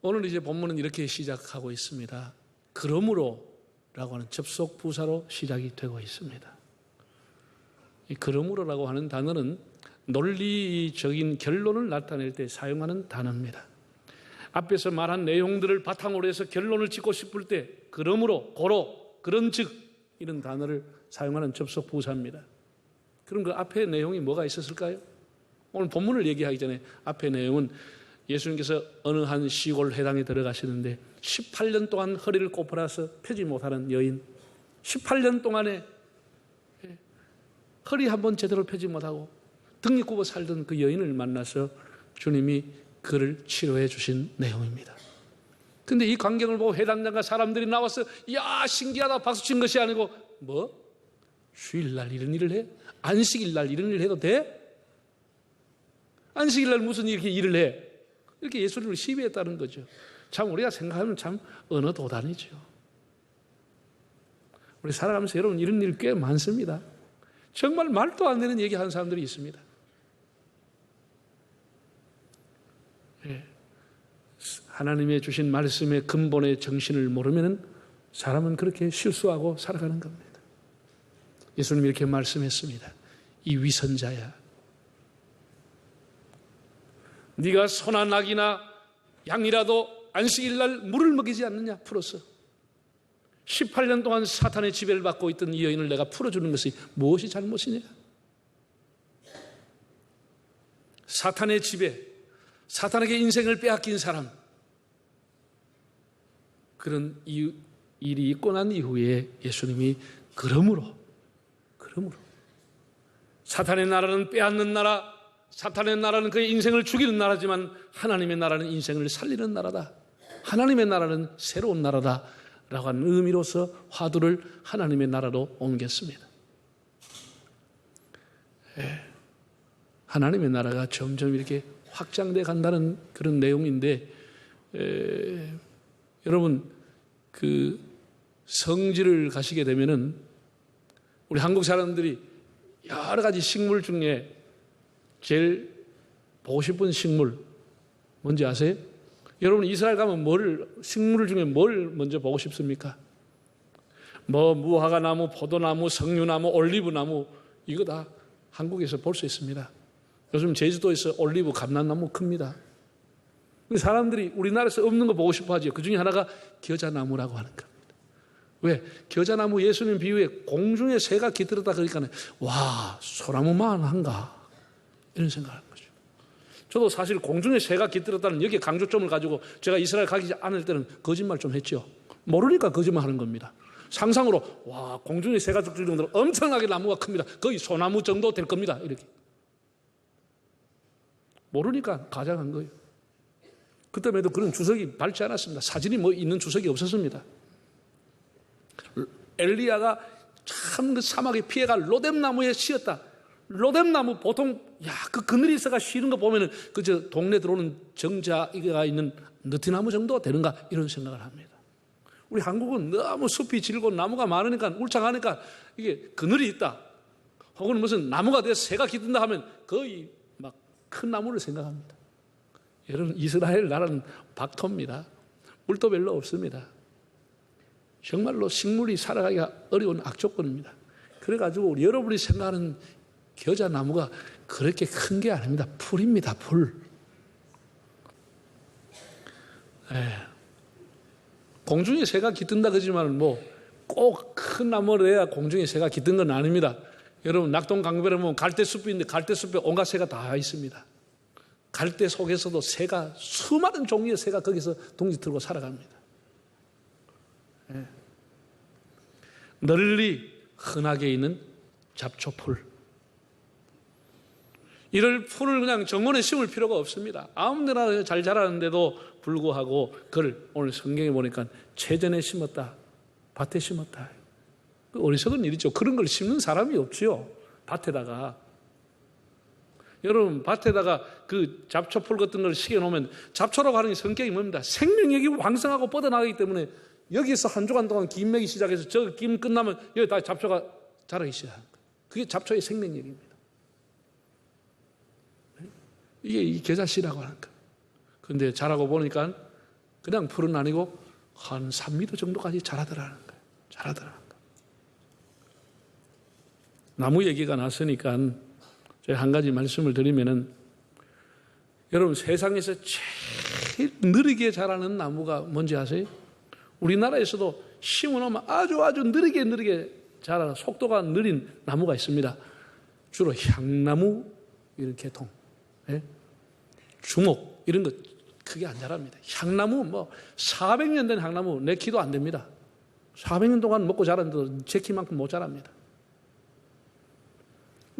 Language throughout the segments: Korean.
오늘 이제 본문은 이렇게 시작하고 있습니다. 그러므로 라고 하는 접속 부사로 시작이 되고 있습니다. 이 그러므로라고 하는 단어는 논리적인 결론을 나타낼 때 사용하는 단어입니다. 앞에서 말한 내용들을 바탕으로 해서 결론을 짓고 싶을 때 그러므로, 고로, 그런즉 이런 단어를 사용하는 접속 부사입니다. 그럼 그 앞에 내용이 뭐가 있었을까요? 오늘 본문을 얘기하기 전에 앞에 내용은 예수님께서 어느 한 시골 회당에 들어가시는데 18년 동안 허리를 꼬부라서 펴지 못하는 여인, 18년 동안에 허리 한번 제대로 펴지 못하고 등이 굽어 살던 그 여인을 만나서 주님이 그를 치료해 주신 내용입니다. 그런데 이 광경을 보고 회당장과 사람들이 나와서 야 신기하다 박수 친 것이 아니고 뭐? 주일날 이런 일을 해? 안식일날 이런 일을 해도 돼? 안식일날 무슨 이렇게 일을 해? 이렇게 예수님을 시비했다는 거죠. 참 우리가 생각하면 참 언어 도단이죠. 우리 살아가면서 여러분 이런 일 꽤 많습니다. 정말 말도 안 되는 얘기하는 사람들이 있습니다. 예. 하나님의 주신 말씀의 근본의 정신을 모르면 사람은 그렇게 실수하고 살아가는 겁니다. 예수님이 이렇게 말씀했습니다. 이 위선자야, 네가 소나 낙이나 양이라도 안식일날 물을 먹이지 않느냐 풀어서 18년 동안 사탄의 지배를 받고 있던 이 여인을 내가 풀어주는 것이 무엇이 잘못이냐? 사탄의 지배, 사탄에게 인생을 빼앗긴 사람, 그런 일이 있고 난 이후에 예수님이 그러므로 사탄의 나라는 빼앗는 나라, 사탄의 나라는 그의 인생을 죽이는 나라지만 하나님의 나라는 인생을 살리는 나라다. 하나님의 나라는 새로운 나라다 라고 하는 의미로서 화두를 하나님의 나라로 옮겼습니다. 하나님의 나라가 점점 이렇게 확장돼 간다는 그런 내용인데 여러분 그 성지를 가시게 되면은 우리 한국 사람들이 여러 가지 식물 중에 제일 보고 싶은 식물 뭔지 아세요? 여러분 이스라엘 가면 식물 중에 뭘 먼저 보고 싶습니까? 뭐 무화과 나무, 포도나무, 석류나무, 올리브나무 이거 다 한국에서 볼 수 있습니다. 요즘 제주도에서 올리브 감람나무 큽니다. 사람들이 우리나라에서 없는 거 보고 싶어 하죠. 그 중에 하나가 겨자나무라고 하는 겁니다. 왜? 겨자나무 예수님 비유에 공중에 새가 깃들었다 그러니까 와 소나무만 한가 이런 생각을 하는 거죠. 저도 사실 공중에 새가 깃들었다는 여기에 강조점을 가지고 제가 이스라엘 가기 않을 때는 거짓말 좀 했죠. 모르니까 거짓말 하는 겁니다. 상상으로 와 공중에 새가 깃들 정도로 엄청나게 나무가 큽니다. 거의 소나무 정도 될 겁니다. 이렇게 모르니까 가장한 거예요. 그때에도 그런 주석이 밟지 않았습니다. 사진이 뭐 있는 주석이 없었습니다. 엘리야가 참 그 사막에 피해가 로뎀나무에 씌었다. 로뎀나무 보통 그 그늘이 있어가 쉬는 거 보면은 그저 동네 들어오는 정자가 있는 느티나무 정도 되는가 이런 생각을 합니다. 우리 한국은 너무 숲이 질고 나무가 많으니까 울창하니까 이게 그늘이 있다. 혹은 무슨 나무가 돼서 새가 깃든다 하면 거의 막 큰 나무를 생각합니다. 여러분 이스라엘 나라는 박토입니다. 물도 별로 없습니다. 정말로 식물이 살아가기가 어려운 악조건입니다. 그래가지고 여러분이 생각하는 겨자나무가 그렇게 큰 게 아닙니다. 풀입니다. 풀. 공중에 새가 깃든다 그러지만 뭐 꼭 큰 나무를 해야 공중에 새가 깃든 건 아닙니다. 여러분 낙동 강변에 보면 갈대숲인데 갈대숲에 온갖 새가 다 있습니다. 갈대 속에서도 새가 수많은 종류의 새가 거기서 둥지 틀고 살아갑니다. 널리 흔하게 있는 잡초풀. 이럴 풀을 그냥 정원에 심을 필요가 없습니다. 아무 데나 잘 자라는데도 불구하고 그걸 오늘 성경에 보니까 채전에 심었다. 밭에 심었다. 어리석은 일이죠. 그런 걸 심는 사람이 없지요. 밭에다가. 여러분 밭에다가 그 잡초풀 같은 걸 시켜놓으면 잡초라고 하는 성격이 뭡니까? 생명력이 왕성하고 뻗어나가기 때문에 여기서 한 주간 동안 김 매기 시작해서 저 김 끝나면 여기 다 잡초가 자라기 시작합니다. 그게 잡초의 생명력입니다. 이게 이 겨자씨라고 하는 거. 그런데 자라고 보니까 그냥 풀은 아니고 한 3m 정도까지 자라더라는 거예요. 자라더라는 거예요. 나무 얘기가 나서니까 제가 한 가지 말씀을 드리면은, 여러분 세상에서 제일 느리게 자라는 나무가 뭔지 아세요? 우리나라에서도 심어놓으면 아주 느리게 자라는 속도가 느린 나무가 있습니다. 주로 향나무 이런 계통, 주목 이런 거 크게 안 자랍니다. 향나무 400년 된 향나무 내 키도 안 됩니다. 400년 동안 먹고 자랐는데도 제 키만큼 못 자랍니다.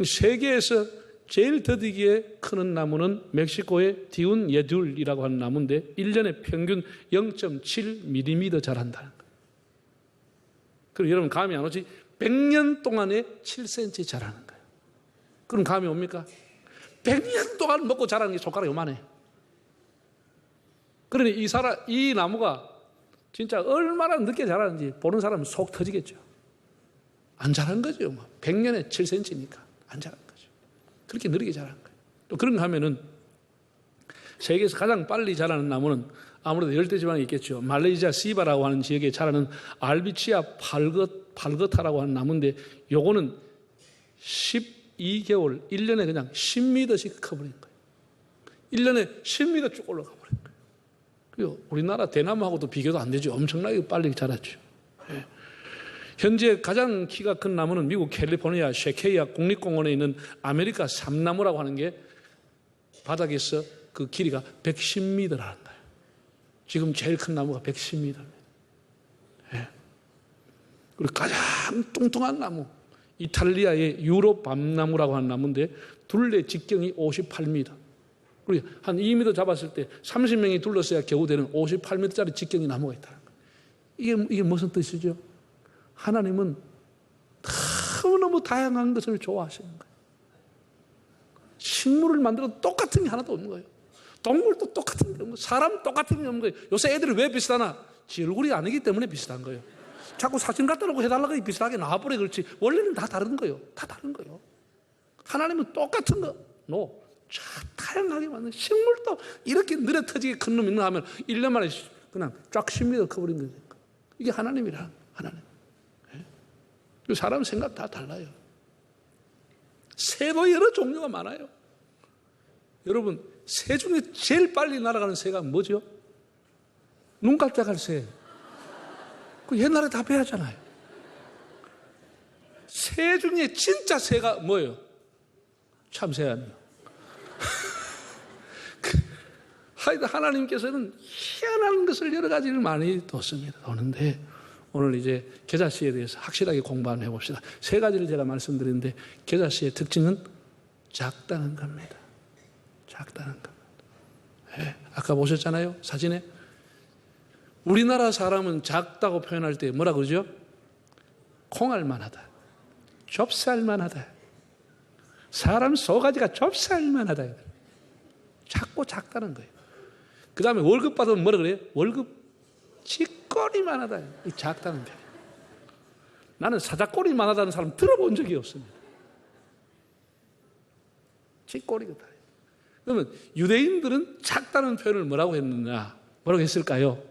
세계에서 제일 더디게 크는 나무는 멕시코의 디운 예둘이라고 하는 나무인데 1년에 평균 0.7mm 자란다는 거예요. 그럼 여러분 감이 안 오지? 100년 동안에 7cm 자라는 거예요. 그럼 감이 옵니까? 100년 동안 먹고 자라는 게 손가락 요만해. 그러니 이 나무가 진짜 얼마나 늦게 자라는지 보는 사람은 속 터지겠죠. 안 자란 거죠. 100년에 7cm니까 안 자란 거죠. 그렇게 느리게 자라는 거예요. 또 그런가 하면은 세계에서 가장 빨리 자라는 나무는 아무래도 열대지방에 있겠죠. 말레이시아 시바라고 하는 지역에 자라는 알비치아 팔거타라고 하는 나무인데 요거는 12개월, 1년에 그냥 10m씩 커버린 거예요. 1년에 10m 쭉 올라가 버린 거예요. 그리고 우리나라 대나무하고도 비교도 안 되죠. 엄청나게 빨리 자랐죠. 예. 현재 가장 키가 큰 나무는 미국 캘리포니아 쉐케이아 국립공원에 있는 아메리카 삼나무라고 하는 게 바닥에서 그 길이가 110m라는 거예요. 지금 제일 큰 나무가 110m입니다. 예. 그리고 가장 뚱뚱한 나무, 이탈리아의 유럽 밤나무라고 하는 나무인데 둘레 직경이 58m. 그리고 한 2m 잡았을 때 30명이 둘러서야 겨우 되는 58m짜리 직경이 나무가 있다는 거예요. 이게 무슨 뜻이죠? 하나님은 너무너무 다양한 것을 좋아하시는 거예요. 식물을 만들어도 똑같은 게 하나도 없는 거예요. 동물도 똑같은 게 없는 거예요. 사람 똑같은 게 없는 거예요. 요새 애들이 왜 비슷하나? 지 얼굴이 아니기 때문에 비슷한 거예요. 자꾸 사진 갖다 놓고 해달라고 비슷하게 나와버려. 그렇지. 원래는 다 다른 거예요. 다 다른 거예요. 하나님은 똑같은 거. 다양하게 만든 식물도 이렇게 느려 터지게 큰 놈 있나 하면 1년 만에 그냥 쫙 10m 커버린 거예요. 이게 하나님이라. 하나님. 사람 생각 다 달라요. 새도 여러 종류가 많아요. 여러분, 새 중에 제일 빨리 날아가는 새가 뭐죠? 눈깔짝할 새. 그 옛날에 다 배웠잖아요. 새 중에 진짜 새가 뭐예요? 참새 아니에요. 하나님께서는 희한한 것을 여러 가지를 많이 도는데 오늘 이제 겨자씨에 대해서 확실하게 공부 한번 해봅시다. 3가지를 제가 말씀드렸는데 겨자씨의 특징은 작다는 겁니다. 작다는 겁니다. 네, 아까 보셨잖아요. 사진에. 우리나라 사람은 작다고 표현할 때 뭐라 그러죠? 콩알만하다. 좁쌀만하다. 사람 소가지가 좁쌀만하다. 작고 작다는 거예요. 그 다음에 월급 받으면 뭐라 그래요? 월급 쥐꼬리만하다. 이 작다는 거예요. 나는 사자꼬리만하다는 사람 들어본 적이 없습니다. 쥐꼬리가. 그러면 유대인들은 작다는 표현을 뭐라고 했느냐? 뭐라고 했을까요?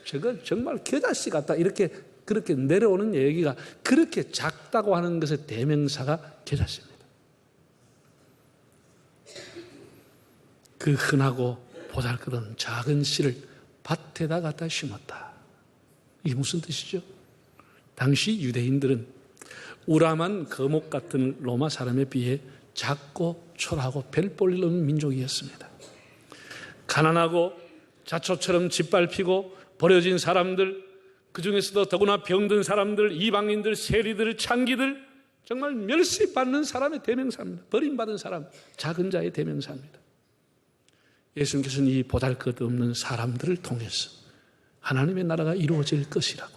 저건 정말 겨자씨 같다. 이렇게 그렇게 내려오는 얘기가 그렇게 작다고 하는 것의 대명사가 겨자씨입니다. 그 흔하고 보잘것없는 작은 씨를 밭에다 갖다 심었다. 이게 무슨 뜻이죠? 당시 유대인들은 우람한 거목 같은 로마 사람에 비해 작고 초라하고 별 볼 일 없는 민족이었습니다. 가난하고 자초처럼 짓밟히고 버려진 사람들, 그 중에서도 더구나 병든 사람들, 이방인들, 세리들, 창기들, 정말 멸시받는 사람의 대명사입니다. 버림받은 사람, 작은 자의 대명사입니다. 예수님께서는 이 보잘것없는 사람들을 통해서 하나님의 나라가 이루어질 것이라고.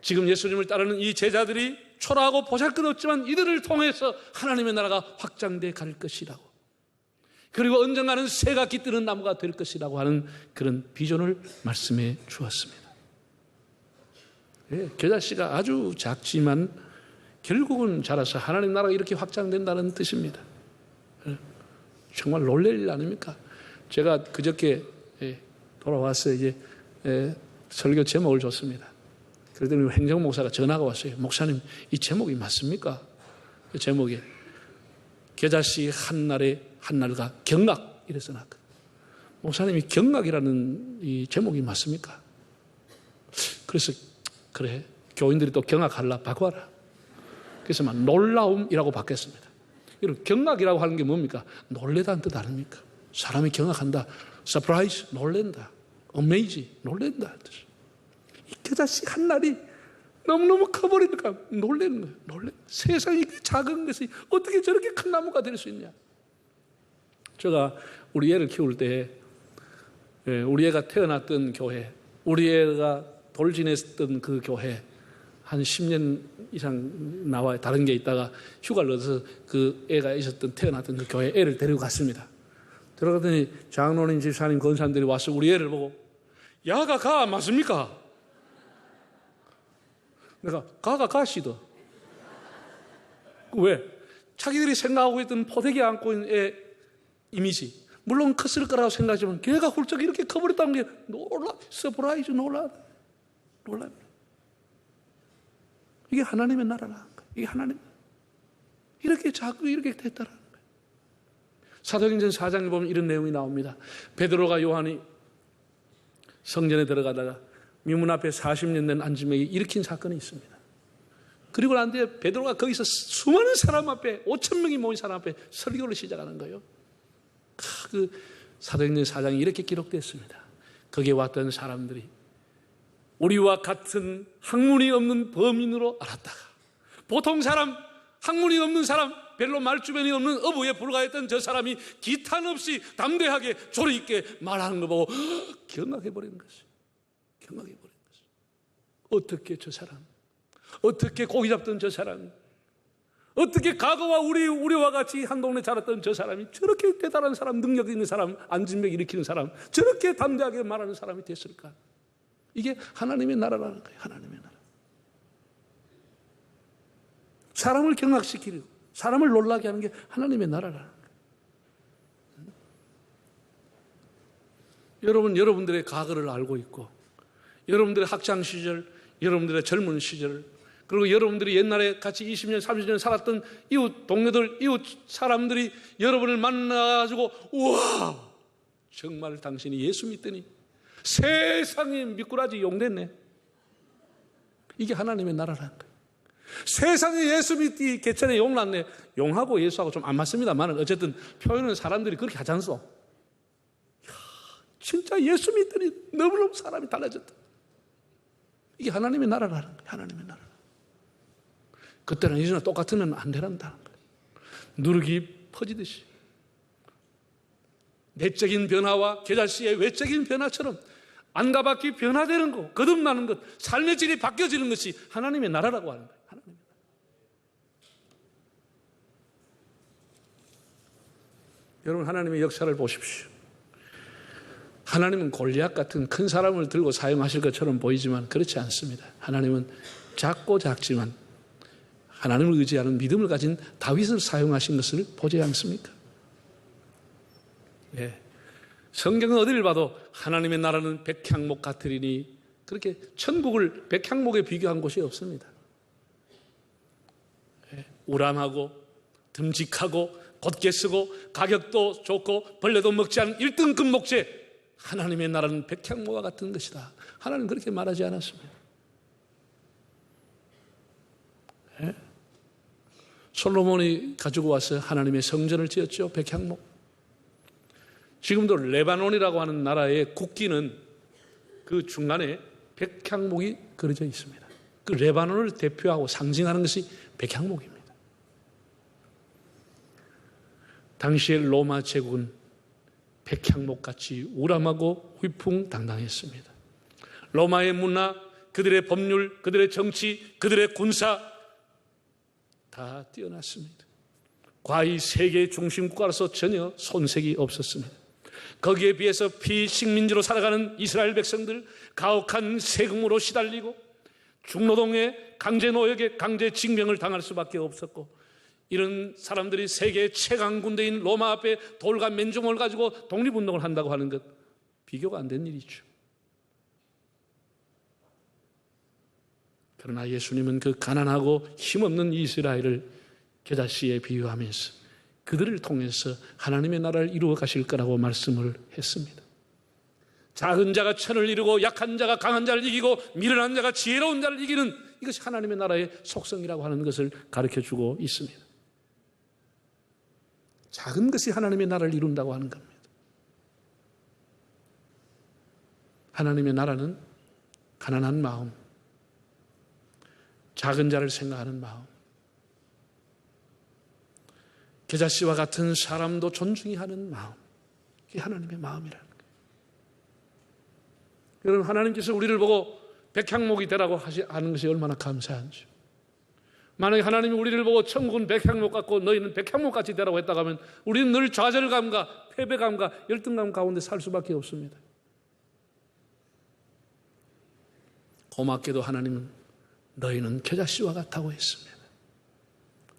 지금 예수님을 따르는 이 제자들이 초라하고 보잘것없지만 이들을 통해서 하나님의 나라가 확장돼 갈 것이라고. 그리고 언젠가는 새가 깃드는 나무가 될 것이라고 하는 그런 비전을 말씀해 주었습니다. 예, 겨자씨가 아주 작지만 결국은 자라서 하나님 나라가 이렇게 확장된다는 뜻입니다. 예, 정말 놀랄 일 아닙니까? 제가 그저께 돌아와서 이제 설교 제목을 줬습니다. 그랬더니 행정목사가 전화가 왔어요. 목사님, 이 제목이 맞습니까? 그 제목이 겨자씨 한날과 경악 이래서 나왔거든요. 목사님이 경악이라는 이 제목이 맞습니까? 그래서 그래, 교인들이 또 경악하려 바꿔라. 그래서 막 놀라움이라고 바뀌었습니다. 경악이라고 하는 게 뭡니까? 놀래다는 뜻 아닙니까? 사람이 경악한다. 서프라이즈, 놀랜다. 어메이지, 놀랜다. 이 겨자씨 한 날이 너무너무 커버리니까 놀라는 거예요. 세상이 작은 것이 어떻게 저렇게 큰 나무가 될 수 있냐. 제가 우리 애를 키울 때 우리 애가 태어났던 교회, 우리 애가 돌지냈던 그 교회 한 10년 이상 나와 다른 게 있다가 휴가를 얻어서 그 애가 태어났던 그 교회 애를 데리고 갔습니다. 들어갔더니 장로님, 집사님, 권사님들이 와서 우리 애를 보고 야가 가 맞습니까? 내가 가가 가시더. 왜? 자기들이 생각하고 있던 포대기 안고 있는 애 이미지, 물론 컸을 거라고 생각하지만 걔가 훌쩍 이렇게 커버렸다는 게 서프라이즈, 놀라. 이게 하나님의 나라라는 거예요. 이게 하나님 이렇게 자꾸 이렇게 됐다라는 거예요. 사도행전 4장에 보면 이런 내용이 나옵니다. 베드로가 요한이 성전에 들어가다가 미문 앞에 40년 된 안지맥이 일으킨 사건이 있습니다. 그리고 난 뒤에 베드로가 거기서 수많은 사람 앞에 5,000명이 모인 사람 앞에 설교를 시작하는 거예요. 그 사도행전 4장이 이렇게 기록됐습니다. 거기에 왔던 사람들이 우리와 같은 학문이 없는 범인으로 알았다가, 보통 사람, 학문이 없는 사람, 별로 말주변이 없는 어부에 불과했던 저 사람이 기탄 없이 담대하게 조리 있게 말하는 거 보고 경악해버리는 것이에요. 경악해버리는 것이에요. 어떻게 저 사람, 어떻게 고기 잡던 저 사람, 어떻게 과거와 우리와 같이 한 동네 자랐던 저 사람이 저렇게 대단한 사람, 능력 있는 사람, 안진맥 일으키는 사람, 저렇게 담대하게 말하는 사람이 됐을까? 이게 하나님의 나라라는 거예요. 하나님의 나라. 사람을 경악시키고 사람을 놀라게 하는 게 하나님의 나라라는 거예요. 여러분, 여러분들의 과거를 알고 있고, 여러분들의 학창시절, 여러분들의 젊은 시절, 그리고 여러분들이 옛날에 같이 20년, 30년 살았던 이웃 동료들, 이웃 사람들이 여러분을 만나가지고 우와, 정말 당신이 예수 믿더니 세상에 미꾸라지 용됐네. 이게 하나님의 나라라는 거예요. 세상에 예수 믿기 개천에 용 났네. 용하고 예수하고 좀 안 맞습니다만 어쨌든 표현은 사람들이 그렇게 하지 않소. 진짜 예수 믿더니 너무너무 사람이 달라졌다. 이게 하나님의 나라라는 거예요. 하나님의 나라. 그때는 이제는 똑같으면 안 되란다는 거예요. 누룩이 퍼지듯이 내적인 변화와 겨자씨의 외적인 변화처럼 안가밖이 변화되는 것, 거듭나는 것, 삶의 질이 바뀌어지는 것이 하나님의 나라라고 하는 거예요. 하나님의 나라. 여러분, 하나님의 역사를 보십시오. 하나님은 골리앗 같은 큰 사람을 들고 사용하실 것처럼 보이지만 그렇지 않습니다. 하나님은 작고 작지만 하나님을 의지하는 믿음을 가진 다윗을 사용하신 것을 보지 않습니까? 네. 성경은 어디를 봐도 하나님의 나라는 백향목 같으리니 그렇게 천국을 백향목에 비교한 곳이 없습니다. 네. 우람하고 듬직하고 곧게 쓰고 가격도 좋고 벌레도 먹지 않은 1등급 목재, 하나님의 나라는 백향목과 같은 것이다. 하나님 그렇게 말하지 않았습니다. 네. 솔로몬이 가지고 와서 하나님의 성전을 지었죠. 백향목. 지금도 레바논이라고 하는 나라의 국기는 그 중간에 백향목이 그려져 있습니다. 그 레바논을 대표하고 상징하는 것이 백향목입니다. 당시의 로마 제국은 백향목같이 우람하고 휘풍당당했습니다. 로마의 문화, 그들의 법률, 그들의 정치, 그들의 군사 다 뛰어났습니다. 과히 세계의 중심국가로서 전혀 손색이 없었습니다. 거기에 비해서 피식민지로 살아가는 이스라엘 백성들, 가혹한 세금으로 시달리고 중노동의 강제노역에 강제징병을 당할 수밖에 없었고, 이런 사람들이 세계의 최강 군대인 로마 앞에 돌과 맨종을 가지고 독립운동을 한다고 하는 것, 비교가 안 된 일이죠. 그러나 예수님은 그 가난하고 힘없는 이스라엘을 겨자씨에 비유하면서 그들을 통해서 하나님의 나라를 이루어 가실 거라고 말씀을 했습니다. 작은 자가 천을 이루고 약한 자가 강한 자를 이기고 미련한 자가 지혜로운 자를 이기는 이것이 하나님의 나라의 속성이라고 하는 것을 가르쳐주고 있습니다. 작은 것이 하나님의 나라를 이룬다고 하는 겁니다. 하나님의 나라는 가난한 마음, 작은 자를 생각하는 마음, 겨자씨와 같은 사람도 존중히 하는 마음, 이게 하나님의 마음이라는 거예요. 여러분, 하나님께서 우리를 보고 백향목이 되라고 하는 것이 얼마나 감사한지. 만약에 하나님이 우리를 보고 천국은 백향목 같고 너희는 백향목 같이 되라고 했다고 하면 우리는 늘 좌절감과 패배감과 열등감 가운데 살 수밖에 없습니다. 고맙게도 하나님은 너희는 겨자씨와 같다고 했습니다.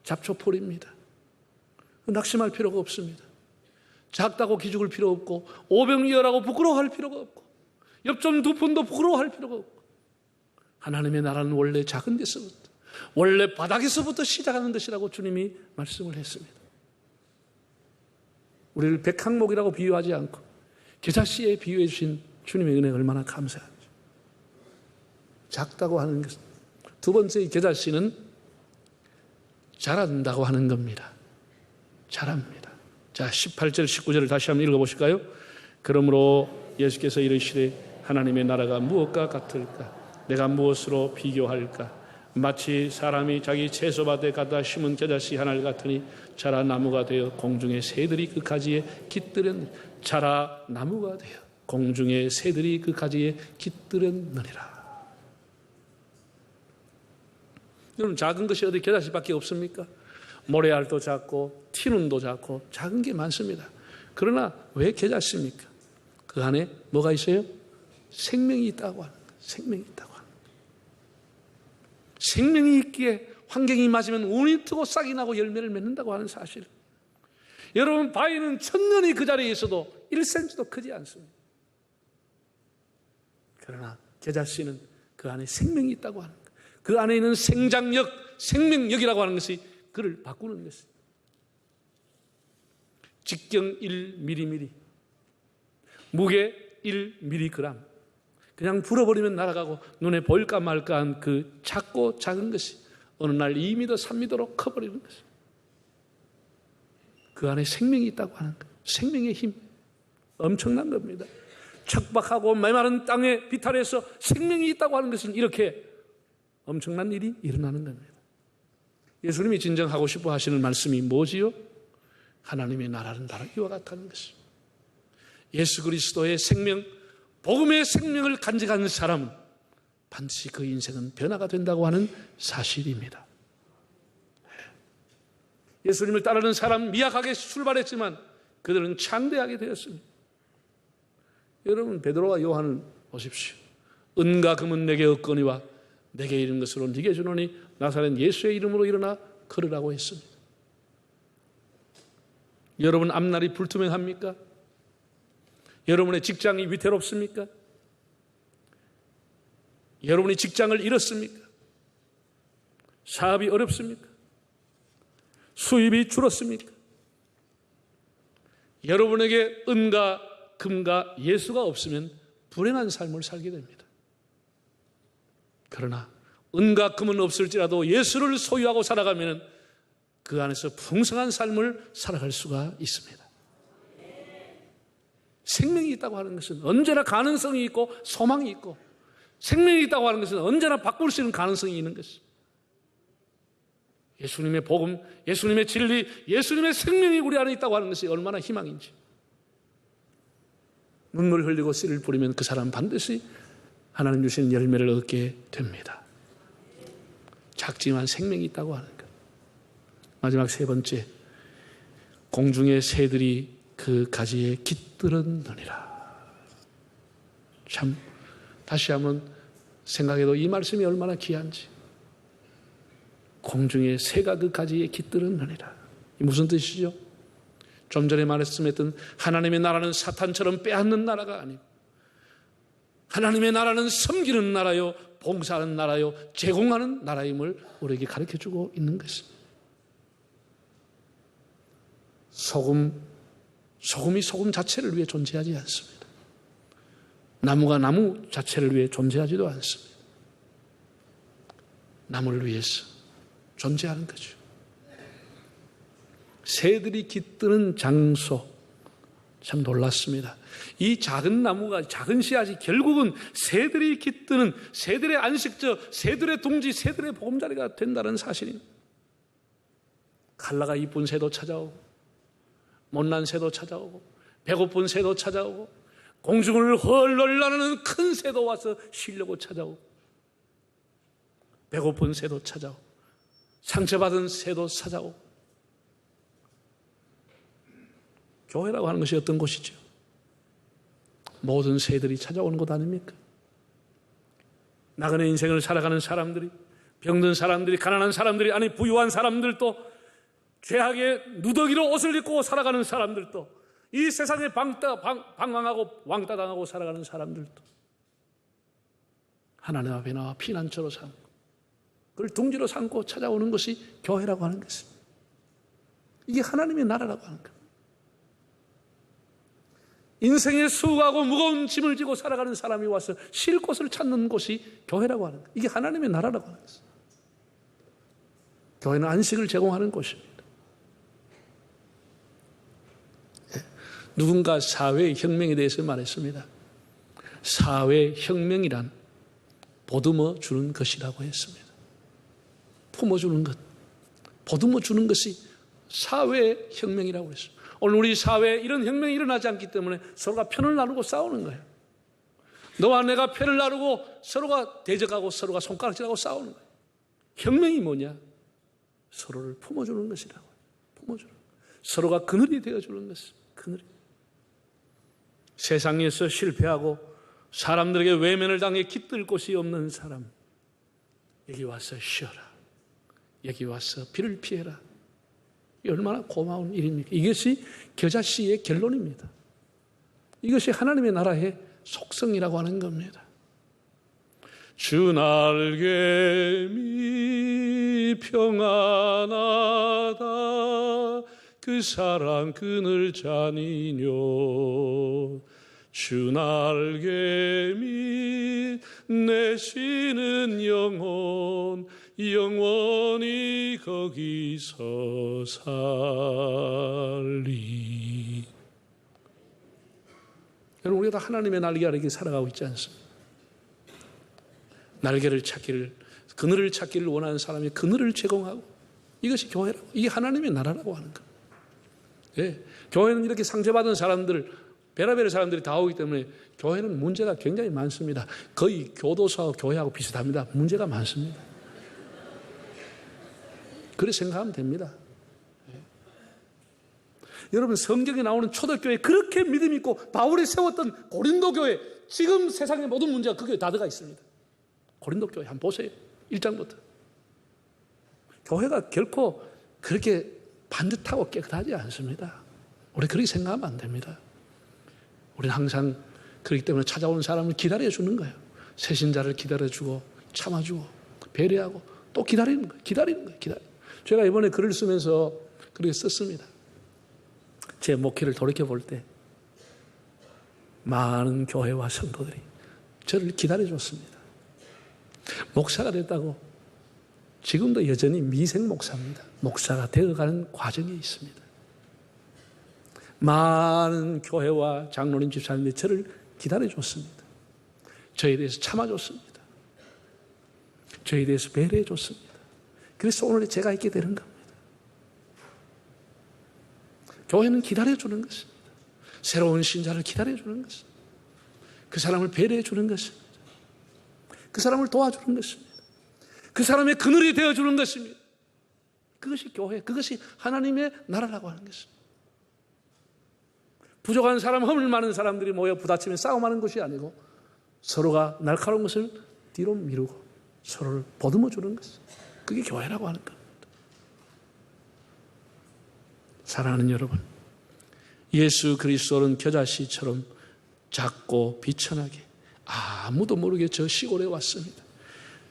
잡초폴입니다. 낙심할 필요가 없습니다. 작다고 기죽을 필요 없고 오병이어라고 부끄러워할 필요가 없고 엽전 두 푼도 부끄러워할 필요가 없고 하나님의 나라는 원래 작은 데서부터 원래 바닥에서부터 시작하는 것이라고 주님이 말씀을 했습니다. 우리를 백향목이라고 비유하지 않고 겨자씨에 비유해 주신 주님의 은혜가 얼마나 감사한지. 작다고 하는 것. 두 번째, 이 겨자씨는 자란다고 하는 겁니다. 자랍니다. 자, 18절 19절을 다시 한번 읽어보실까요? 그러므로 예수께서 이르시되 하나님의 나라가 무엇과 같을까? 내가 무엇으로 비교할까? 마치 사람이 자기 채소밭에 갖다 심은 겨자씨 하나를 같으니 자라 나무가 되어 공중의 새들이 그 가지에 깃들은 자라 나무가 되어 공중의 새들이 그 가지에 깃들었느니라. 여러분, 작은 것이 어디 겨자씨밖에 없습니까? 모래알도 작고 티눈도 작고 작은 게 많습니다. 그러나 왜 겨자씨입니까? 그 안에 뭐가 있어요? 생명이 있다고 하는 거예요. 생명이 있다고 하는 거예요. 생명이 있기에 환경이 맞으면 운이 트고 싹이 나고 열매를 맺는다고 하는 사실. 여러분, 바위는 천년이 그 자리에 있어도 1cm도 크지 않습니다. 그러나 겨자씨는 그 안에 생명이 있다고 하는 거예요. 그 안에 있는 생장력, 생명력이라고 하는 것이 그를 바꾸는 것입니다. 직경 1mm, 무게 1mg, 그냥 불어버리면 날아가고 눈에 보일까 말까한 그 작고 작은 것이 어느 날 2m, 3m로 커버리는 것입니다. 그 안에 생명이 있다고 하는 거예요. 생명의 힘, 엄청난 겁니다. 척박하고 메마른 땅의 비탈에서 생명이 있다고 하는 것은 이렇게 엄청난 일이 일어나는 겁니다. 예수님이 진정 하고 싶어 하시는 말씀이 뭐지요? 하나님의 나라는 바로 이와 같다는 것입니다. 예수 그리스도의 생명, 복음의 생명을 간직하는 사람은 반드시 그 인생은 변화가 된다고 하는 사실입니다. 예수님을 따르는 사람 미약하게 출발했지만 그들은 창대하게 되었습니다. 여러분, 베드로와 요한을 보십시오. 은과 금은 내게 없거니와 내게 이른 것으로 네게 주노니 나사렛 예수의 이름으로 일어나 걸으라고 했습니다. 여러분, 앞날이 불투명합니까? 여러분의 직장이 위태롭습니까? 여러분이 직장을 잃었습니까? 사업이 어렵습니까? 수입이 줄었습니까? 여러분에게 은과 금과 예수가 없으면 불행한 삶을 살게 됩니다. 그러나 은과 금은 없을지라도 예수를 소유하고 살아가면 그 안에서 풍성한 삶을 살아갈 수가 있습니다. 생명이 있다고 하는 것은 언제나 가능성이 있고 소망이 있고, 생명이 있다고 하는 것은 언제나 바꿀 수 있는 가능성이 있는 것입니다. 예수님의 복음, 예수님의 진리, 예수님의 생명이 우리 안에 있다고 하는 것이 얼마나 희망인지. 눈물 흘리고 씨를 뿌리면 그 사람 반드시 하나님 주시는 열매를 얻게 됩니다. 작지만 생명이 있다고 하는 것. 마지막 세 번째, 공중의 새들이 그 가지에 깃들었느니라. 참, 다시 한번 생각해도 이 말씀이 얼마나 귀한지. 공중의 새가 그 가지에 깃들었느니라. 이 무슨 뜻이죠? 좀 전에 말씀했던 하나님의 나라는 사탄처럼 빼앗는 나라가 아니고 하나님의 나라는 섬기는 나라요, 봉사하는 나라요, 제공하는 나라임을 우리에게 가르쳐주고 있는 것입니다. 소금이 소금 자체를 위해 존재하지 않습니다. 나무가 나무 자체를 위해 존재하지도 않습니다. 나무를 위해서 존재하는 거죠. 새들이 깃드는 장소, 참 놀랐습니다. 이 작은 나무가, 작은 씨앗이 결국은 새들이 깃드는, 새들의 안식처, 새들의 둥지, 새들의 보금자리가 된다는 사실입니다. 칼라가 이쁜 새도 찾아오고, 못난 새도 찾아오고, 배고픈 새도 찾아오고, 공중을 헐헐 나르는 큰 새도 와서 쉬려고 찾아오고, 배고픈 새도 찾아오고, 상처받은 새도 찾아오고. 교회라고 하는 것이 어떤 곳이죠? 모든 새들이 찾아오는 곳 아닙니까? 나그네 인생을 살아가는 사람들이, 병든 사람들이, 가난한 사람들이, 아니 부유한 사람들도, 죄악의 누더기로 옷을 입고 살아가는 사람들도, 이 세상에 방황하고 왕따당하고 살아가는 사람들도 하나님 앞에 나와 피난처로 삼고 그걸 둥지로 삼고 찾아오는 것이 교회라고 하는 것입니다. 이게 하나님의 나라라고 하는 겁니다. 인생의 수고하고 무거운 짐을 지고 살아가는 사람이 와서 쉴 곳을 찾는 곳이 교회라고 하는 거예요. 이게 하나님의 나라라고 하는 것입니다. 교회는 안식을 제공하는 곳입니다. 누군가 사회혁명에 대해서 말했습니다. 사회혁명이란 보듬어 주는 것이라고 했습니다. 품어주는 것, 보듬어 주는 것이 사회혁명이라고 했습니다. 오늘 우리 사회에 이런 혁명이 일어나지 않기 때문에 서로가 편을 나누고 싸우는 거예요. 너와 내가 편을 나누고 서로가 대적하고 서로가 손가락질하고 싸우는 거예요. 혁명이 뭐냐? 서로를 품어주는 것이라고. 품어주는 것. 서로가 그늘이 되어주는 것입니다. 그늘이. 세상에서 실패하고 사람들에게 외면을 당해 깃들 곳이 없는 사람, 여기 와서 쉬어라. 여기 와서 비를 피해라. 이 얼마나 고마운 일입니까? 이것이 겨자씨의 결론입니다. 이것이 하나님의 나라의 속성이라고 하는 겁니다. 주 날개미 평안하다 그 사랑 그늘 잔이뇨 주 날개미 내 쉬는 영혼 영원히 거기서 살리. 여러분 우리가 다 하나님의 날개 아래 살아가고 있지 않습니까? 날개를 찾기를, 그늘을 찾기를 원하는 사람이 그늘을 제공하고, 이것이 교회라고, 이게 하나님의 나라라고 하는 겁니다. 예, 교회는 이렇게 상처받은 사람들, 베라베라 사람들이 다 오기 때문에 교회는 문제가 굉장히 많습니다. 거의 교도소하고 교회하고 비슷합니다. 문제가 많습니다. 그렇게 생각하면 됩니다. 예. 여러분 성경에 나오는 초대교회 그렇게 믿음 있고 바울이 세웠던 고린도 교회, 지금 세상의 모든 문제가 그 교회에 다 들어가 있습니다. 고린도 교회 한번 보세요. 1장부터. 교회가 결코 그렇게 반듯하고 깨끗하지 않습니다. 우리 그렇게 생각하면 안 됩니다. 우리는 항상 그렇기 때문에 찾아오는 사람을 기다려주는 거예요. 새신자를 기다려주고 참아주고 배려하고 또 기다리는 거예요. 기다리는 거예요. 제가 이번에 글을 쓰면서 그렇게 썼습니다. 제 목회를 돌이켜볼 때 많은 교회와 성도들이 저를 기다려줬습니다. 목사가 됐다고 지금도 여전히 미생 목사입니다. 목사가 되어가는 과정에 있습니다. 많은 교회와 장로님 집사님들이 저를 기다려줬습니다. 저에 대해서 참아줬습니다. 저에 대해서 배려해줬습니다. 그래서 오늘 제가 있게 되는 겁니다. 교회는 기다려주는 것입니다. 새로운 신자를 기다려주는 것입니다. 그 사람을 배려해주는 것입니다. 그 사람을 도와주는 것입니다. 그 사람의 그늘이 되어주는 것입니다. 그것이 교회, 그것이 하나님의 나라라고 하는 것입니다. 부족한 사람, 허물 많은 사람들이 모여 부딪히며 싸움하는 것이 아니고 서로가 날카로운 것을 뒤로 미루고 서로를 보듬어 주는 것입니다. 그게 교회라고 하는 겁니다. 사랑하는 여러분, 예수 그리스도는 겨자씨처럼 작고 비천하게 아무도 모르게 저 시골에 왔습니다.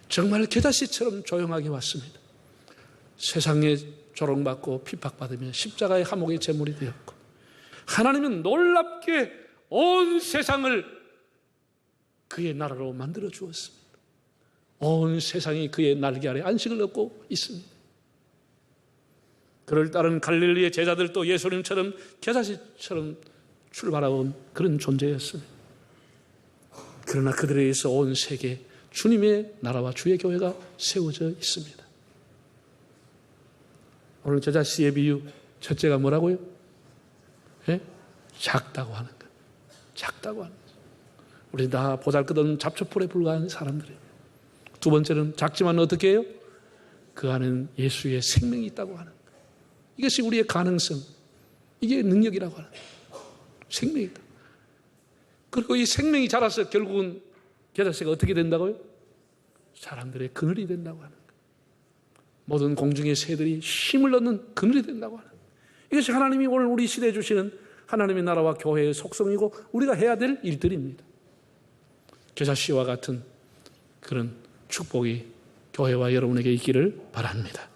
정말 겨자씨처럼 조용하게 왔습니다. 세상에 조롱받고 핍박받으며 십자가의 감옥의 제물이 되었고, 하나님은 놀랍게 온 세상을 그의 나라로 만들어 주었습니다. 온 세상이 그의 날개 아래 안식을 얻고 있습니다. 그를 따른 갈릴리의 제자들도 예수님처럼 겨자씨처럼 출발해온 그런 존재였습니다. 그러나 그들에 의해서 온 세계 주님의 나라와 주의 교회가 세워져 있습니다. 오늘 겨자씨의 비유 첫째가 뭐라고요? 예? 작다고 하는 것. 작다고 하는 것. 우리 다 보잘것없는 잡초풀에 불과한 사람들이에요. 두 번째는 작지만 어떻게 해요? 그 안에는 예수의 생명이 있다고 하는 것. 이것이 우리의 가능성, 이게 능력이라고 하는 거예요. 생명이다. 그리고 이 생명이 자라서 결국은 겨자씨가 어떻게 된다고요? 사람들의 그늘이 된다고 하는 거예요. 모든 공중의 새들이 힘을 얻는 그늘이 된다고 하는 거예요. 이것이 하나님이 오늘 우리 시대에 주시는 하나님의 나라와 교회의 속성이고 우리가 해야 될 일들입니다. 겨자씨와 같은 그런 축복이 교회와 여러분에게 있기를 바랍니다.